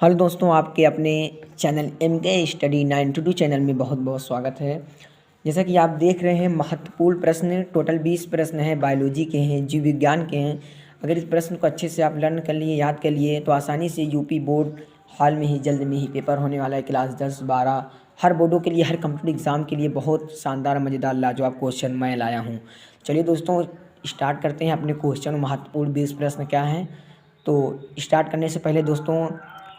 Hello दोस्तों, आपके अपने चैनल MK स्टडी 92 चैनल में बहुत बहुत स्वागत है। जैसा कि आप देख रहे हैं, महत्वपूर्ण प्रश्न टोटल 20 प्रश्न हैं, बायोलॉजी के हैं, जीव विज्ञान के हैं। अगर इस प्रश्न को अच्छे से आप लर्न कर लिए, याद कर लिए, तो आसानी से यूपी बोर्ड हाल में ही जल्द में ही पेपर होने वाला है। क्लास 10, 12 हर बोर्डों के लिए, हर कंप्यूटर एग्ज़ाम के लिए बहुत शानदार, मज़ेदार, लाजवाब क्वेश्चन मैं लाया हूँ। चलिए दोस्तों, स्टार्ट करते हैं अपने क्वेश्चन। महत्वपूर्ण 20 प्रश्न क्या हैं, तो स्टार्ट करने से पहले दोस्तों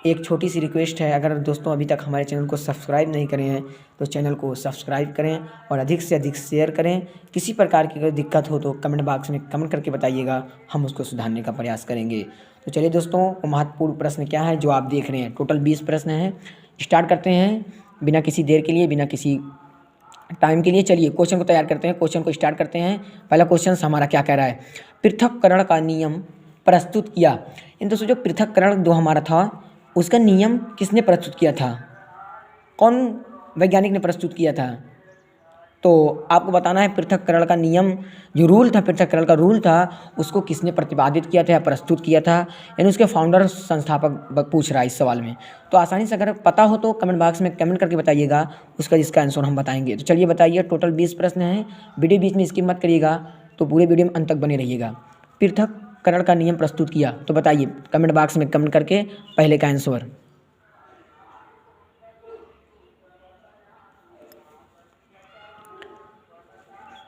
एक छोटी सी रिक्वेस्ट है। अगर दोस्तों अभी तक हमारे चैनल को सब्सक्राइब नहीं करें हैं तो चैनल को सब्सक्राइब करें और अधिक से अधिक शेयर करें। किसी प्रकार की अगर दिक्कत हो तो कमेंट बॉक्स में कमेंट करके बताइएगा, हम उसको सुधारने का प्रयास करेंगे। तो चलिए दोस्तों, महत्वपूर्ण प्रश्न क्या है जो आप देख रहे हैं, टोटल 20 प्रश्न हैं। स्टार्ट करते हैं बिना किसी देर के लिए, बिना किसी टाइम के लिए। चलिए क्वेश्चन को तैयार करते हैं, क्वेश्चन को स्टार्ट करते हैं। पहला क्वेश्चन हमारा क्या कह रहा है, पृथक्करण का नियम प्रस्तुत किया। इन दोस्तों जो पृथक्करण जो हमारा था, उसका नियम किसने प्रस्तुत किया था, कौन वैज्ञानिक ने प्रस्तुत किया था? तो आपको बताना है पृथक्करण का नियम, जो रूल था, पृथक्करण का रूल था, उसको किसने प्रतिपादित किया था या प्रस्तुत किया था, यानी उसके फाउंडर, संस्थापक पूछ रहा है इस सवाल में। तो आसानी से अगर पता हो तो कमेंट बॉक्स में कमेंट करके बताइएगा, उसका जिसका आंसर हम बताएंगे। तो चलिए बताइए, टोटल 20 प्रश्न हैं, वीडियो बीच में स्किप मत करिएगा, तो पूरे वीडियो में अंत तक बने रहिएगा। पृथक्करण का नियम प्रस्तुत किया, तो बताइए कमेंट बॉक्स में कमेंट करके पहले का आंसर।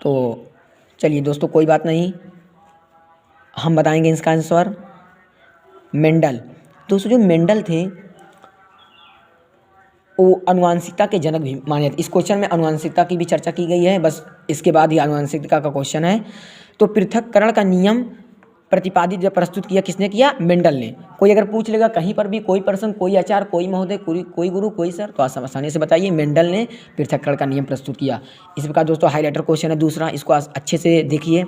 तो चलिए दोस्तों, कोई बात नहीं, हम बताएंगे इसका आंसर, मेंडल। दोस्तों जो मेंडल थे वो अनुवांशिकता के जनक भी माने जाते। इस क्वेश्चन में अनुवांशिकता की भी चर्चा की गई है, बस इसके बाद ही अनुवांशिकता का क्वेश्चन है। तो पृथक्करण का नियम प्रतिपादित या प्रस्तुत किया किसने किया, मेंडल ने। कोई अगर पूछ लेगा कहीं पर भी, कोई पर्सन, कोई आचार्य, कोई महोदय, कोई गुरु, कोई सर, तो आसानी से बताइए मेंडल ने पृथक्करण का नियम प्रस्तुत किया। इस प्रकार दोस्तों हाईलाइटर क्वेश्चन है दूसरा, इसको अच्छे से देखिए,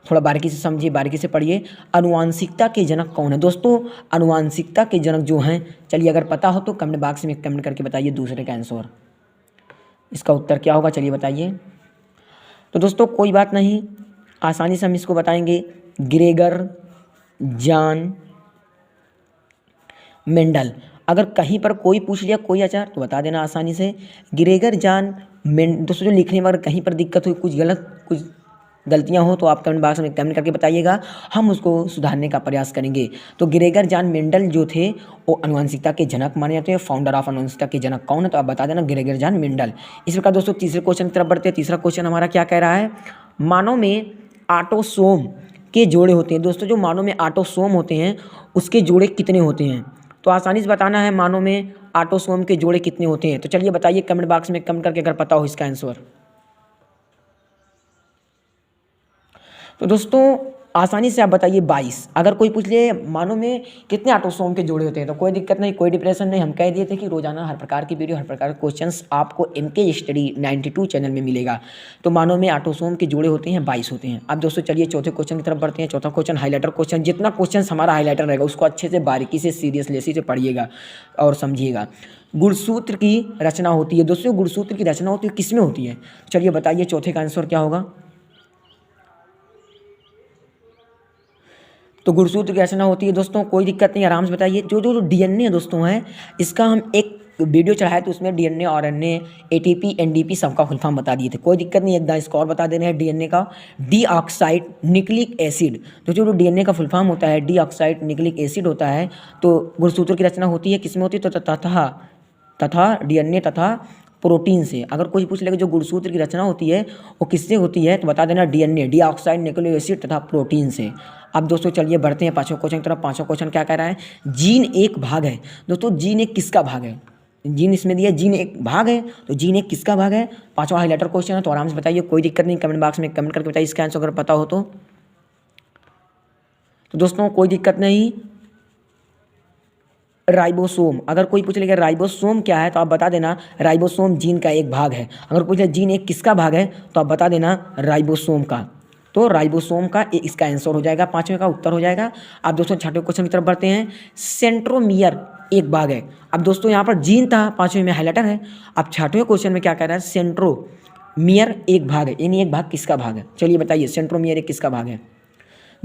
थोड़ा बारीकी से समझिए, बारीकी से पढ़िए। अनुवांशिकता के जनक कौन है? दोस्तों अनुवांशिकता के जनक जो हैं, चलिए अगर पता हो तो कमेंट बॉक्स में कमेंट करके बताइए दूसरे का आंसर, इसका उत्तर क्या होगा, चलिए बताइए। तो दोस्तों कोई बात नहीं, आसानी से हम इसको बताएंगे, ग्रेगर जॉन मेंडल। अगर कहीं पर कोई पूछ लिया, कोई आचार, तो बता देना आसानी से, ग्रेगर जॉन दोस्तों जो लिखने में अगर कहीं पर दिक्कत हुई, कुछ गलतियां हो तो आप कमेंट बॉक्स में कमेंट करके बताइएगा, हम उसको सुधारने का प्रयास करेंगे। तो ग्रेगर जॉन मेंडल जो थे वो अनुवांशिकता के जनक माने जाते हैं। फाउंडर ऑफ अनुवांशिकता के जनक कौन है, तो आप बता देना ग्रेगर जॉन मेंडल। इस प्रकार दोस्तों तीसरे क्वेश्चन की तरफ बढ़ते हैं। तीसरा क्वेश्चन हमारा क्या कह रहा है, मानव में ऑटोसोम के जोड़े होते हैं। दोस्तों जो मानव में ऑटोसोम होते हैं उसके जोड़े कितने होते हैं, तो आसानी से बताना है मानव में ऑटोसोम के जोड़े कितने होते हैं। तो चलिए बताइए कमेंट बॉक्स में कमेंट करके अगर पता हो इसका आंसर। तो दोस्तों आसानी से आप बताइए 22। अगर कोई पूछ ले मानव में कितने ऑटोसोम के जोड़े होते हैं, तो कोई दिक्कत नहीं, कोई डिप्रेशन नहीं। हम कह दिए थे कि रोजाना हर प्रकार की वीडियो, हर प्रकार के क्वेश्चंस आपको MK स्टडी 92 चैनल में मिलेगा। तो मानव में ऑटोसोम के जोड़े होते हैं 22 होते हैं। अब दोस्तों चलिए चौथे क्वेश्चन की तरफ बढ़ते हैं। चौथा क्वेश्चन हाईलाइटर क्वेश्चन, जितना क्वेश्चन हमारा हाईलाइटर रहेगा उसको अच्छे से, बारीकी से, सीरियसली से पढ़िएगा और समझिएगा। गुणसूत्र की रचना होती है। दोस्तों गुणसूत्र की रचना होती है, किसमें होती है? चलिए बताइए चौथे का आंसर क्या होगा। तो गुणसूत्र की रचना होती है दोस्तों, कोई दिक्कत नहीं, आराम से बताइए। जो DNA दोस्तों है, इसका हम एक वीडियो चढ़ाए तो उसमें DNA, RNA, ATP, NDP सबका फुल फॉर्म बता दिए थे। कोई दिक्कत नहीं, एकदम इसको और बता दे रहे हैं, DNA का डीऑक्साइड निक्लिक एसिड। तो जो DNA का फुल फॉर्म होता है डीऑक्साइड निक्लिक एसिड होता है। तो गुणसूत्र की रचना होती है किसमें होती है, तो तथा DNA तथा प्रोटीन से। अगर कोई पूछ लेगा जो गुणसूत्र की रचना होती है वो किससे होती है, तो बता देना DNA डीऑक्साइड निक्लिक एसिड तथा प्रोटीन से। अब दोस्तों चलिए बढ़ते हैं पांचवें क्वेश्चन की तरफ। पांचवा क्वेश्चन क्या कह रहा है, जीन एक भाग है। दोस्तों जीन एक किसका भाग है, जीन इसमें दिया, जीन एक भाग है, तो जीन एक किसका भाग है? पांचवा हाईलाइटर क्वेश्चन है, तो आराम से बताइए, कोई दिक्कत नहीं, कमेंट बॉक्स में कमेंट करके बताइए इसका आंसर अगर पता हो तो। दोस्तों कोई दिक्कत नहीं, राइबोसोम। अगर कोई पूछ लेगा राइबोसोम क्या है, तो आप बता देना राइबोसोम जीन का एक भाग है। अगर पूछ ले जीन एक किसका भाग है, तो आप बता देना राइबोसोम का। तो राइबोसोम का इसका आंसर हो जाएगा, पांचवें का उत्तर हो जाएगा। अब दोस्तों छठवें क्वेश्चन की तरफ बढ़ते हैं। सेंट्रोमियर एक भाग है। अब दोस्तों यहाँ पर जीन था, पांचवें में हाईलाइटर है। अब छठवें क्वेश्चन में क्या कह रहा है, सेंट्रोमियर एक भाग है, यानी एक भाग किसका भाग है? चलिए बताइए सेंट्रोमियर एक किसका भाग है।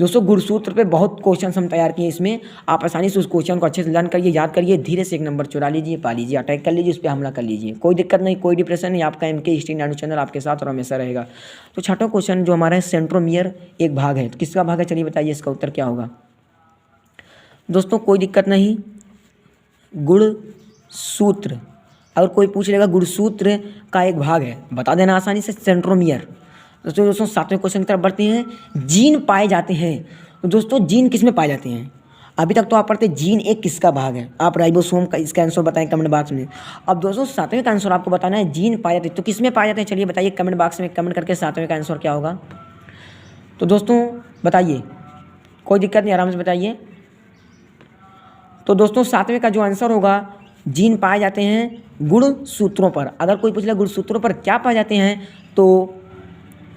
दोस्तों गुणसूत्र पे बहुत क्वेश्चन हम तैयार किए, इसमें आप आसानी से उस क्वेश्चन को अच्छे से लर्न करिए, याद करिए, धीरे से एक नंबर चुरा लीजिए, पा लीजिए, अटैक कर लीजिए, उस पर हमला कर लीजिए, कोई दिक्कत नहीं, कोई डिप्रेशन नहीं। आपका MK हिस्ट्री नानू चैनल आपके साथ और हमेशा रहेगा। तो छठा क्वेश्चन जो हमारा है, सेंट्रोमियर एक भाग है, तो किसका भाग है, चलिए बताइए इसका उत्तर क्या होगा। दोस्तों कोई दिक्कत नहीं, गुणसूत्र, अगर कोई पूछ लेगा गुणसूत्र का एक भाग है, बता देना आसानी से, सेंट्रोमियर। दोस्तों 7वें क्वेश्चन की तरफ बढ़ते हैं। जीन पाए जाते हैं, तो दोस्तों जीन किस में पाए जाते हैं। अभी तक तो आप पढ़ते जीन एक किसका भाग है, आप राइबोसोम का, इसका आंसर बताएं कमेंट बॉक्स में। अब दोस्तों 7वें का आंसर आपको बताना है, जीन पाए जाते हैं तो किस में पाए जाते हैं, चलिए बताइए कमेंट बॉक्स में कमेंट करके 7वें का आंसर क्या होगा। तो दोस्तों बताइए, कोई दिक्कत नहीं, आराम से बताइए। तो दोस्तों 7वें का जो आंसर होगा, जीन पाए जाते हैं गुणसूत्रों पर। अगर कोई पूछ ले गुणसूत्रों पर क्या पाए जाते हैं, तो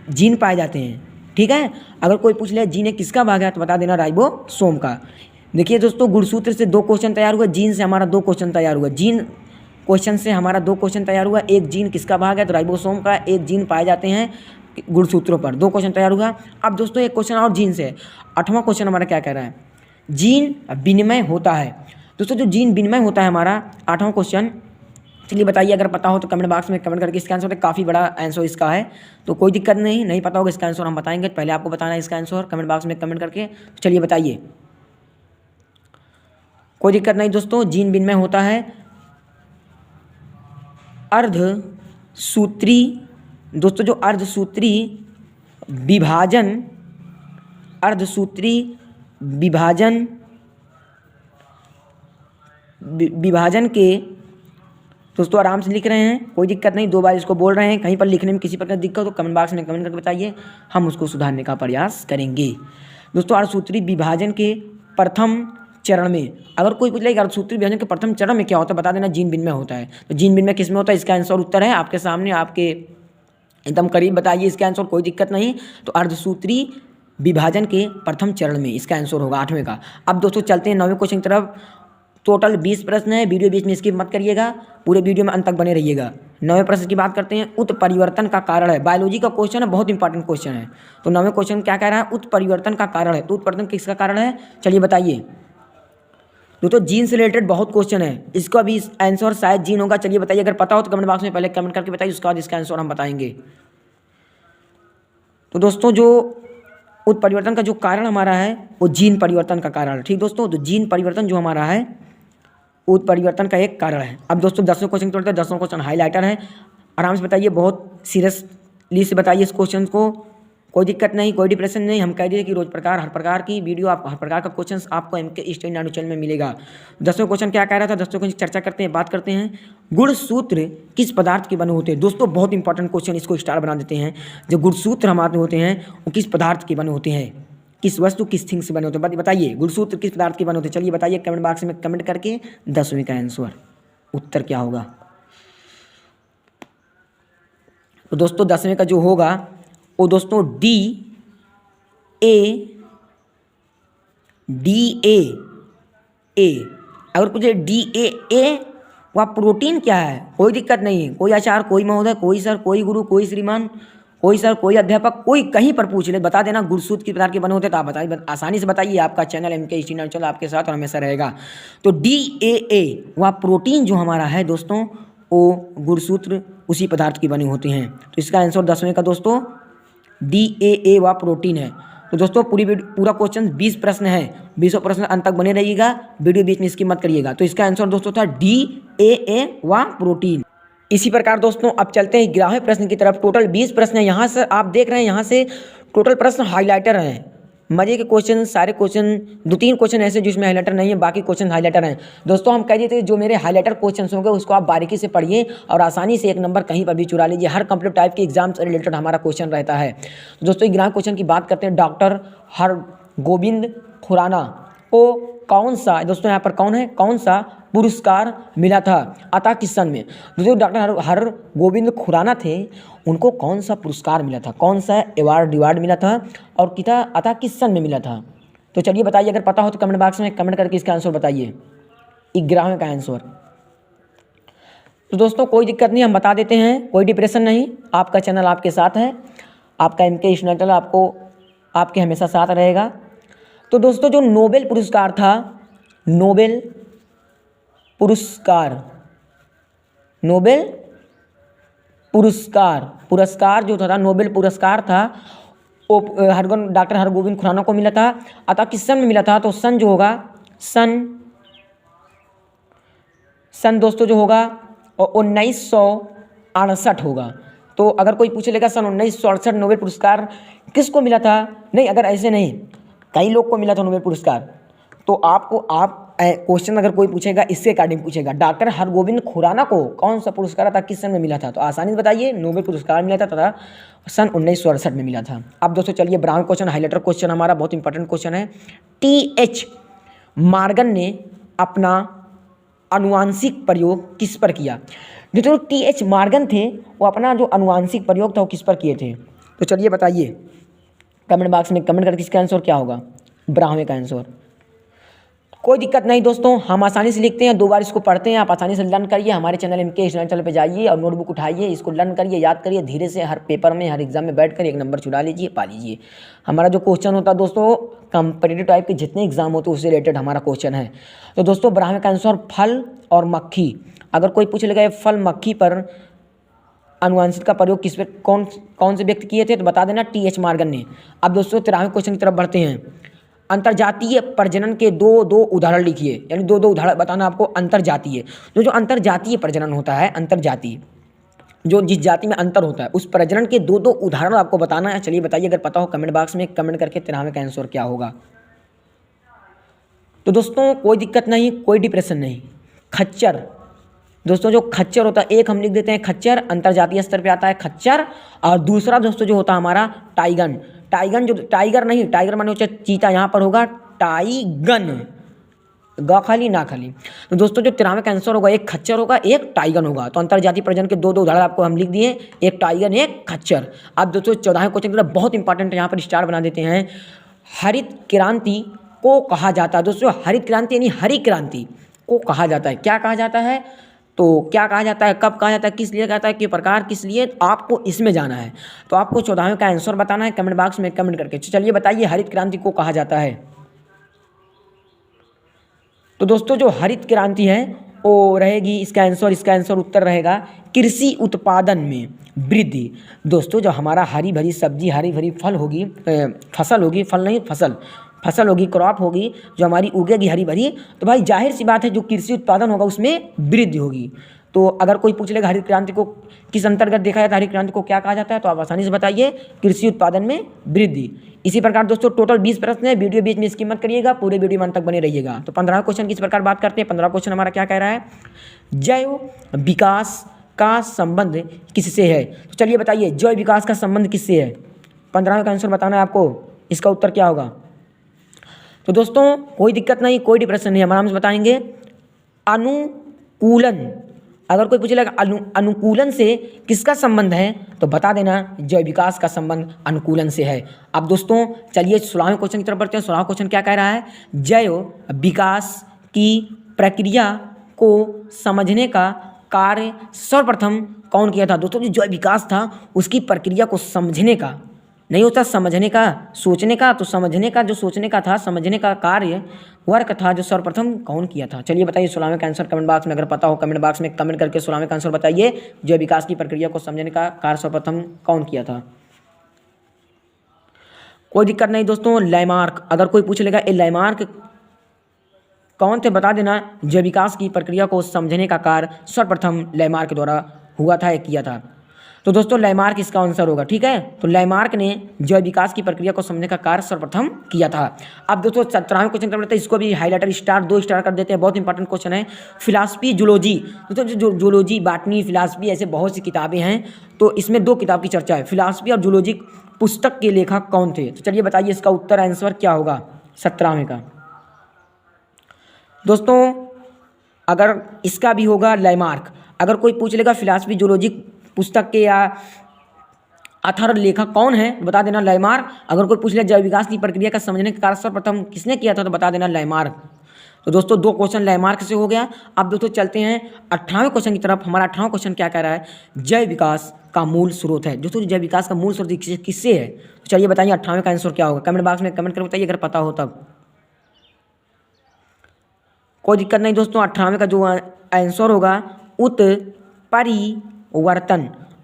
जीन पाए जाते हैं, ठीक है। अगर कोई पूछ ले जीन किसका भाग है, तो बता देना राइबोसोम का। देखिए दोस्तों गुणसूत्र से 2 क्वेश्चन तैयार हुआ, जीन से हमारा 2 क्वेश्चन तैयार हुआ। जीन क्वेश्चन से हमारा 2 क्वेश्चन तैयार हुआ, एक जीन किसका भाग है तो राइबोसोम का, एक जीन पाए जाते हैं गुणसूत्रों पर, 2 क्वेश्चन तैयार हुआ। अब दोस्तों एक क्वेश्चन और जीन से, 8वां क्वेश्चन हमारा क्या कह रहा है, जीन विनिमय होता है। दोस्तों जो जीन विनिमय होता है हमारा 8वां क्वेश्चन, चलिए बताइए, अगर पता हो तो कमेंट बॉक्स में कमेंट करके इसका आंसर, काफ़ी बड़ा आंसर इसका है, तो कोई दिक्कत नहीं, नहीं पता होगा इसका आंसर हम बताएंगे, पहले आपको बताना है इसका आंसर कमेंट बॉक्स में कमेंट करके। चलिए बताइए, कोई दिक्कत नहीं दोस्तों, जीन विनिमय होता है अर्धसूत्री। दोस्तों जो अर्धसूत्री विभाजन, अर्धसूत्री विभाजन के, दोस्तों आराम से लिख रहे हैं, कोई दिक्कत नहीं, 2 बार इसको बोल रहे हैं, कहीं पर लिखने में किसी प्रकार की दिक्कत हो कमेंट बॉक्स में कमेंट करके बताइए, हम उसको सुधारने का प्रयास करेंगे। दोस्तों अर्धसूत्री विभाजन के प्रथम चरण में, अगर कोई पूछ ले अर्धसूत्री विभाजन के प्रथम चरण में क्या होता है, बता देना जीन विनिमय होता है। तो जीन विनिमय किस में होता है, इसका आंसर उत्तर है आपके सामने, आपके एकदम करीब, बताइए इसका आंसर, कोई दिक्कत नहीं। तो अर्धसूत्री विभाजन के प्रथम चरण में इसका आंसर होगा 8वें का। अब दोस्तों चलते हैं 9वें क्वेश्चन की तरफ। टोटल 20 प्रश्न है, वीडियो बीच में स्किप मत करिएगा, पूरे वीडियो में अंत तक बने रहिएगा। 9वें प्रश्न की बात करते हैं, उत्परिवर्तन का कारण है, बायोलॉजी का क्वेश्चन है, बहुत इंपॉर्टेंट क्वेश्चन है। तो 9वें क्वेश्चन क्या कह रहा है, उत्परिवर्तन का कारण है, तो उत्परिवर्तन किसका कारण है, चलिए बताइए। दोस्तों जीन से रिलेटेड बहुत क्वेश्चन है, इसका भी आंसर शायद जीन होगा, चलिए बताइए, अगर पता हो तो कमेंट बॉक्स में पहले कमेंट करके बताइए, उसके बाद इसका आंसर हम बताएंगे। तो दोस्तों जो उत्परिवर्तन का जो कारण हमारा है, वो जीन परिवर्तन का कारण है, ठीक दोस्तों। तो जीन परिवर्तन जो हमारा है उत्परिवर्तन का एक कारण है। अब दोस्तों 10वें क्वेश्चन तोड़ते हैं, 10वां क्वेश्चन हाईलाइटर है, आराम से बताइए, बहुत सीरियसली से बताइए इस क्वेश्चन को, कोई दिक्कत नहीं, कोई डिप्रेशन नहीं। हम कह दिए कि रोज प्रकार, हर प्रकार की वीडियो, आप हर प्रकार का क्वेश्चन आपको MK हिस्ट्री नानू चैनल में मिलेगा। 10वें क्वेश्चन क्या कह रहा था, 10वें क्वेश्चन चर्चा करते हैं, बात करते हैं, गुणसूत्र किस पदार्थ के बने होते हैं। दोस्तों बहुत इंपॉर्टेंट क्वेश्चन, इसको स्टार बना देते हैं। जो गुणसूत्र हमारे होते हैं वो किस पदार्थ के बने होते हैं, किस वस्तु, किस थिंग से बने होते हैं, बताइए गुणसूत्र किस पदार्थ के बने होते हैं, चलिए बताइए कमेंट बॉक्स में कमेंट करके 10वें का आंसर उत्तर क्या होगा। तो दोस्तों 10वें का जो होगा वो दोस्तों DA। अगर कुछ DAA वह प्रोटीन क्या है, कोई दिक्कत नहीं है, कोई आचार्य, कोई महोदय, कोई सर, कोई गुरु, कोई श्रीमान, कोई सर, कोई अध्यापक, कोई कहीं पर पूछ ले, बता देना गुणसूत्र किस प्रकार के बने होते हैं, तो आप बताइए, आसानी से बताइए, आपका चैनल MK हिस्ट्री नानू चैनल आपके साथ और हमेशा रहेगा। तो DAA वह प्रोटीन जो हमारा है दोस्तों, वो गुणसूत्र उसी पदार्थ की बने होते हैं। तो इसका आंसर 10वें का दोस्तों DAA वह प्रोटीन है। तो दोस्तों पूरा क्वेश्चन 20 प्रश्न है, 20 प्रश्न अंत तक बने रहिएगा, वीडियो बीच में स्किप मत करिएगा। तो इसका आंसर दोस्तों था DAA वह प्रोटीन। इसी प्रकार दोस्तों अब चलते हैं 11वें प्रश्न की तरफ। टोटल 20 प्रश्न है, यहाँ से आप देख रहे हैं, यहाँ से टोटल प्रश्न हाईलाइटर हैं, मजे के क्वेश्चन, सारे क्वेश्चन, 2-3 क्वेश्चन ऐसे जिसमें हाईलाइटर नहीं है, बाकी क्वेश्चन हाईलाइटर हैं। दोस्तों हम कह दिए थे जो मेरे हाईलाइटर क्वेश्चन होंगे उसको आप बारीकी से पढ़िए और आसानी से 1 नंबर कहीं पर भी चुरा लीजिए। हर कंप्लीट टाइप के एग्जाम से रिलेटेड हमारा क्वेश्चन रहता है। तो दोस्तों 11वें क्वेश्चन की बात करते हैं। डॉक्टर हरगोविंद खुराना को कौन सा, दोस्तों यहाँ पर कौन है, कौन सा पुरस्कार मिला था अतः किस सन में। दोस्तों डॉक्टर हरगोविंद खुराना थे, उनको कौन सा पुरस्कार मिला था, कौन सा अवार्ड मिला था और अतः किस सन में मिला था। तो चलिए बताइए, अगर पता हो तो कमेंट बॉक्स में कमेंट करके इसका आंसर बताइए, 11वें का आंसर। तो दोस्तों कोई दिक्कत नहीं, हम बता देते हैं, कोई डिप्रेशन नहीं, आपका चैनल आपके साथ है, आपका MK हिस्ट्री चैनल आपको आपके हमेशा साथ रहेगा। तो दोस्तों जो नोबेल पुरस्कार था, नोबेल पुरस्कार, नोबेल पुरस्कार जो था नोबेल पुरस्कार था वो डॉक्टर हरगोविंद खुराना को मिला था। अतः किस सन में मिला था? तो सन जो होगा सन दोस्तों जो होगा 1968 होगा। तो अगर कोई पूछे लेगा सन 1968 नोबेल पुरस्कार किसको मिला था? नहीं, अगर ऐसे नहीं, कई लोग को मिला था नोबेल पुरस्कार। तो आप क्वेश्चन अगर कोई पूछेगा इसके अकॉर्डिंग पूछेगा, डॉक्टर हरगोविंद खुराना को कौन सा पुरस्कार था, किस सन में मिला था? तो आसानी से बताइए, नोबेल पुरस्कार मिला था तथा सन 1968 में मिला था। अब दोस्तों चलिए ब्राह्मण क्वेश्चन, हाईलाइटर क्वेश्चन हमारा बहुत इंपॉर्टेंट क्वेश्चन है। TH मॉर्गन ने अपना अनुवांशिक प्रयोग किस पर किया? जो TH मॉर्गन थे वो अपना जो अनुवांशिक प्रयोग था वो किस पर किए थे? तो चलिए बताइए, कमेंट बॉक्स में कमेंट करके इसका आंसर क्या होगा? ब्राह्मण का आंसर। कोई दिक्कत नहीं दोस्तों, हम आसानी से लिखते हैं, 2 बार इसको पढ़ते हैं, आप आसानी से लर्न करिए। हमारे चैनल MK चैनल पे जाइए और नोटबुक उठाइए, इसको लर्न करिए, याद करिए धीरे से। हर पेपर में, हर एग्जाम में बैठ कर 1 नंबर चुरा लीजिए, पा लीजिए। हमारा जो क्वेश्चन होता है दोस्तों, कंपेटिटिव टाइप के जितने एग्जाम होते हैं उससे रिलेटेड हमारा क्वेश्चन है। तो दोस्तों ब्राह्मण का आंसर फल और मक्खी। अगर कोई पूछ लेगा फल मक्खी पर अनुवांशिक का प्रयोग किस पे कौन से व्यक्ति किए थे? तो बता देना TH मॉर्गन ने। अब दोस्तों 13वें क्वेश्चन की तरफ बढ़ते हैं। अंतर्जातीय प्रजनन के दो उदाहरण लिखिए, यानी 2 उदाहरण बताना आपको। अंतर्जातीय जो अंतर्जातीय प्रजनन होता है, अंतर्जातीय जो जिस जाति में अंतर होता है उस प्रजनन के 2 उदाहरण आपको बताना है। चलिए बताइए, अगर पता हो कमेंट बॉक्स में कमेंट करके 13वें का आंसर क्या होगा। तो दोस्तों कोई दिक्कत नहीं, कोई डिप्रेशन नहीं। खच्चर दोस्तों, जो खच्चर होता है, एक हम लिख देते हैं खच्चर, अंतर्जातीय स्तर पे आता है खच्चर। और दूसरा दोस्तों जो होता है हमारा टाइगन। टाइगन जो टाइगर नहीं, टाइगर माने होता है चीता, यहाँ पर होगा टाइगन, ग खाली ना खाली। तो दोस्तों जो 13वें का आंसर होगा, एक खच्चर होगा, एक टाइगन होगा। तो अंतर्जातीय प्रजनन के 2 उदाहरण आपको हम लिख दिए, एक टाइगन, एक खच्चर। अब दोस्तों 14वें क्वेश्चन की तरफ बहुत इंपॉर्टेंट है, यहाँ पर स्टार बना देते हैं। हरित क्रांति को कहा जाता है दोस्तों, हरित क्रांति यानी हरी क्रांति को कहा जाता है, क्या कहा जाता है? तो क्या कहा जाता है, कब कहा जाता है, किस लिए कहता है, कि प्रकार किस लिए? तो आपको इसमें जाना है। तो आपको 14वें का आंसर बताना है कमेंट बॉक्स में कमेंट करके। चलिए बताइए, हरित क्रांति को कहा जाता है। तो दोस्तों जो हरित क्रांति है वो रहेगी, इसका आंसर उत्तर रहेगा कृषि उत्पादन में वृद्धि। दोस्तों जो हमारा हरी भरी सब्जी, हरी भरी फल होगी, फसल होगी, फल नहीं फसल होगी, क्रॉप होगी जो हमारी उगेगी हरी भरी, तो भाई जाहिर सी बात है जो कृषि उत्पादन होगा उसमें वृद्धि होगी। तो अगर कोई पूछ लेगा हरित क्रांति को किस अंतर्गत देखा जाता है, हरित क्रांति को क्या कहा जाता है, तो आप आसानी से बताइए कृषि उत्पादन में वृद्धि। इसी प्रकार दोस्तों टोटल 20 प्रश्न है, वीडियो बीच में स्किप मत करिएगा, पूरे वीडियो में अंत तक बने रहिएगा। तो 15वां क्वेश्चन की इस प्रकार बात करते हैं। 15वां क्वेश्चन हमारा क्या कह रहा है? जैव विकास का संबंध किससे है? तो चलिए बताइए, जैव विकास का संबंध किससे है? 15वें का आंसर बताना है आपको, इसका उत्तर क्या होगा? तो दोस्तों कोई दिक्कत नहीं, कोई डिप्रेशन नहीं, हम आराम से बताएंगे। अनुकूलन, अगर कोई पूछेगा अनुकूलन से किसका संबंध है, तो बता देना जैव विकास का संबंध अनुकूलन से है। अब दोस्तों चलिए 16वें क्वेश्चन की तरफ बढ़ते हैं। 16वां क्वेश्चन क्या कह रहा है? जैव विकास की प्रक्रिया को समझने का कार्य सर्वप्रथम कौन किया था? दोस्तों जो जैव विकास था उसकी प्रक्रिया को समझने का, नहीं होता समझने का, सोचने का, तो समझने का जो सोचने का था, समझने का कार्य वर्क था जो सर्वप्रथम कौन किया था? चलिए बताइए 16वें का आंसर कमेंट बॉक्स में, अगर पता हो कमेंट बॉक्स में कमेंट करके 16वें का आंसर बताइए। जो विकास की प्रक्रिया को समझने का कार्य सर्वप्रथम कौन किया था? कोई दिक्कत नहीं दोस्तों। लैमार्क, अगर कोई पूछ लेगा ये लैमार्क कौन थे, बता देना जैव विकास की प्रक्रिया को समझने का कार्य सर्वप्रथम लैमार्क द्वारा हुआ था, किया था। तो दोस्तों लैमार्क इसका आंसर होगा, ठीक है। तो लैमार्क ने जैव विकास की प्रक्रिया को समझने का कार्य सर्वप्रथम किया था। अब दोस्तों 17वें क्वेश्चन कर लेते हैं, इसको भी हाईलाइटर स्टार 2 स्टार कर देते हैं, बहुत इंपॉर्टेंट क्वेश्चन है। फिलॉसफी जूलॉजी, दोस्तों जो जूलॉजी, बॉटनी, फिलॉसफी ऐसे बहुत सी किताबें हैं, तो इसमें 2 किताब की चर्चा है। फिलॉसफी और जूलॉजी पुस्तक के लेखक कौन थे? तो चलिए बताइए इसका उत्तर आंसर क्या होगा 17वें का? दोस्तों अगर इसका भी होगा लैमार्क। अगर कोई पूछ लेगा फिलॉसफी जूलॉजी पुस्तक के या अथर लेखक कौन है, बता देना लैमार्क। अगर कोई पूछ ले जैव विकास की प्रक्रिया का समझने का कार्य सर्वप्रथम किसने किया था, तो बता देना लैमार्क। तो दोस्तों 2 क्वेश्चन लैमार्क से हो गया। अब दोस्तों चलते हैं 18वें क्वेश्चन की तरफ। हमारा 18वां क्वेश्चन क्या कह रहा है? जैव विकास का मूल स्रोत है। दोस्तों जैव विकास का मूल स्रोत किससे है? तो चलिए बताइए 18वें का आंसर क्या होगा? कमेंट बॉक्स में कमेंट कर बताइए अगर पता हो तब। कोई दिक्कत नहीं दोस्तों। 18वें का जो आंसर होगा उत्परिवर्तन।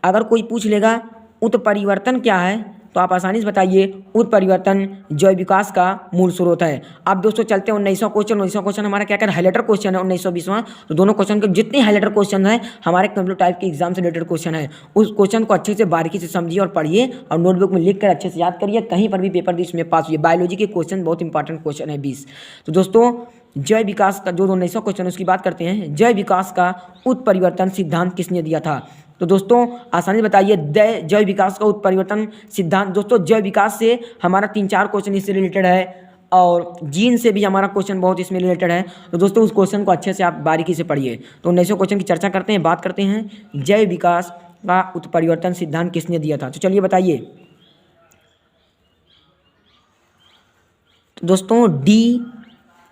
अगर कोई पूछ लेगा उत्परिवर्तन क्या है तो आप आसानी से बताइए, उत्परिवर्तन जैव विकास का मूल स्रोत है। अब दोस्तों चलते हैं 19वां क्वेश्चन। 19वां क्वेश्चन हमारा क्या कर हाईलाइटर क्वेश्चन है 1920वां। तो दोनों क्वेश्चन के जितने हाईलाइटर क्वेश्चन है हमारे कंप्यूटर टाइप के एग्जाम से रिलेटेड क्वेश्चन है, उस क्वेश्चन को अच्छे से बारीकी से समझिए और पढ़िए और नोटबुक में लिख कर अच्छे से याद करिए। कहीं पर भी पेपर 20 में पास हुई। बायोलॉजी के क्वेश्चन बहुत इंपॉर्टेंट क्वेश्चन है 20। तो दोस्तों जैव विकास का जो 19वां क्वेश्चन है उसकी बात करते हैं। जैव विकास का उत्परिवर्तन सिद्धांत किसने दिया था? तो दोस्तों आसानी से बताइए, जैव विकास का उत्परिवर्तन सिद्धांत। दोस्तों जैव विकास से हमारा 3-4 क्वेश्चन इससे रिलेटेड है और जीन से भी हमारा क्वेश्चन बहुत इसमें रिलेटेड है। तो दोस्तों उस क्वेश्चन को अच्छे से आप बारीकी से पढ़िए। तो 19वें क्वेश्चन की चर्चा करते हैं, बात करते हैं जैव विकास का उत्परिवर्तन सिद्धांत किसने दिया था। तो चलिए बताइए। तो दोस्तों डी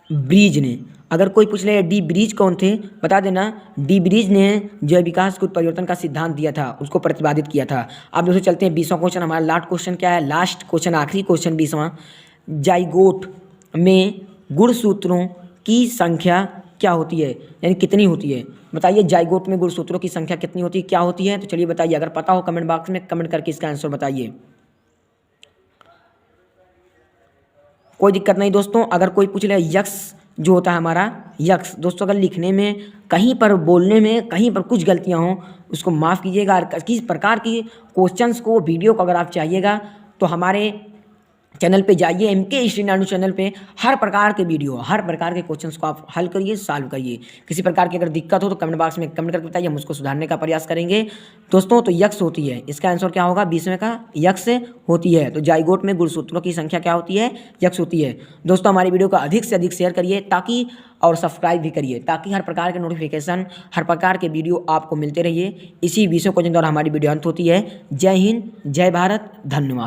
ब्रीज ने। अगर कोई पूछ ले डी ब्रीज कौन थे, बता देना। डी ब्रीज ने जैव विकास के उत्परिवर्तन का सिद्धांत दिया था, उसको प्रतिपादित किया था। अब दोस्तों चलते हैं 20वां क्वेश्चन। हमारा लास्ट क्वेश्चन क्या है? लास्ट क्वेश्चन, आखिरी क्वेश्चन 20वां। जाइगोट में गुणसूत्रों की संख्या क्या होती है, यानी कितनी होती है? बताइए जाइगोट में गुणसूत्रों की संख्या कितनी होती है, क्या होती है? तो चलिए बताइए। अगर पता हो कमेंट बॉक्स में कमेंट करके इसका आंसर बताइए। कोई दिक्कत नहीं दोस्तों। अगर कोई पूछ ले यक्स जो होता है हमारा यक्स, दोस्तों अगर लिखने में कहीं पर बोलने में कहीं पर कुछ गलतियां हों उसको माफ़ कीजिएगा। किस प्रकार की क्वेश्चंस को वीडियो को अगर आप चाहिएगा तो हमारे चैनल पे जाइए, MK हिस्ट्री 92 चैनल पे हर प्रकार के वीडियो, हर प्रकार के क्वेश्चंस को आप हल करिए, सॉल्व करिए। किसी प्रकार की अगर दिक्कत हो तो कमेंट बॉक्स में कमेंट करके बताइए, हम उसको सुधारने का प्रयास करेंगे। दोस्तों तो यक्स होती है, इसका आंसर क्या होगा? 20वें का यक्स होती है। तो जाइगोट में गुणसूत्रों की संख्या क्या होती है? यक्स होती है। दोस्तों हमारी वीडियो को अधिक से अधिक शेयर करिए ताकि और सब्सक्राइब भी करिए ताकि हर प्रकार के नोटिफिकेशन, हर प्रकार के वीडियो आपको मिलते रहिए। इसी 20वें क्वेश्चन द्वारा हमारी वीडियो अंत होती है। जय हिंद, जय भारत, धन्यवाद।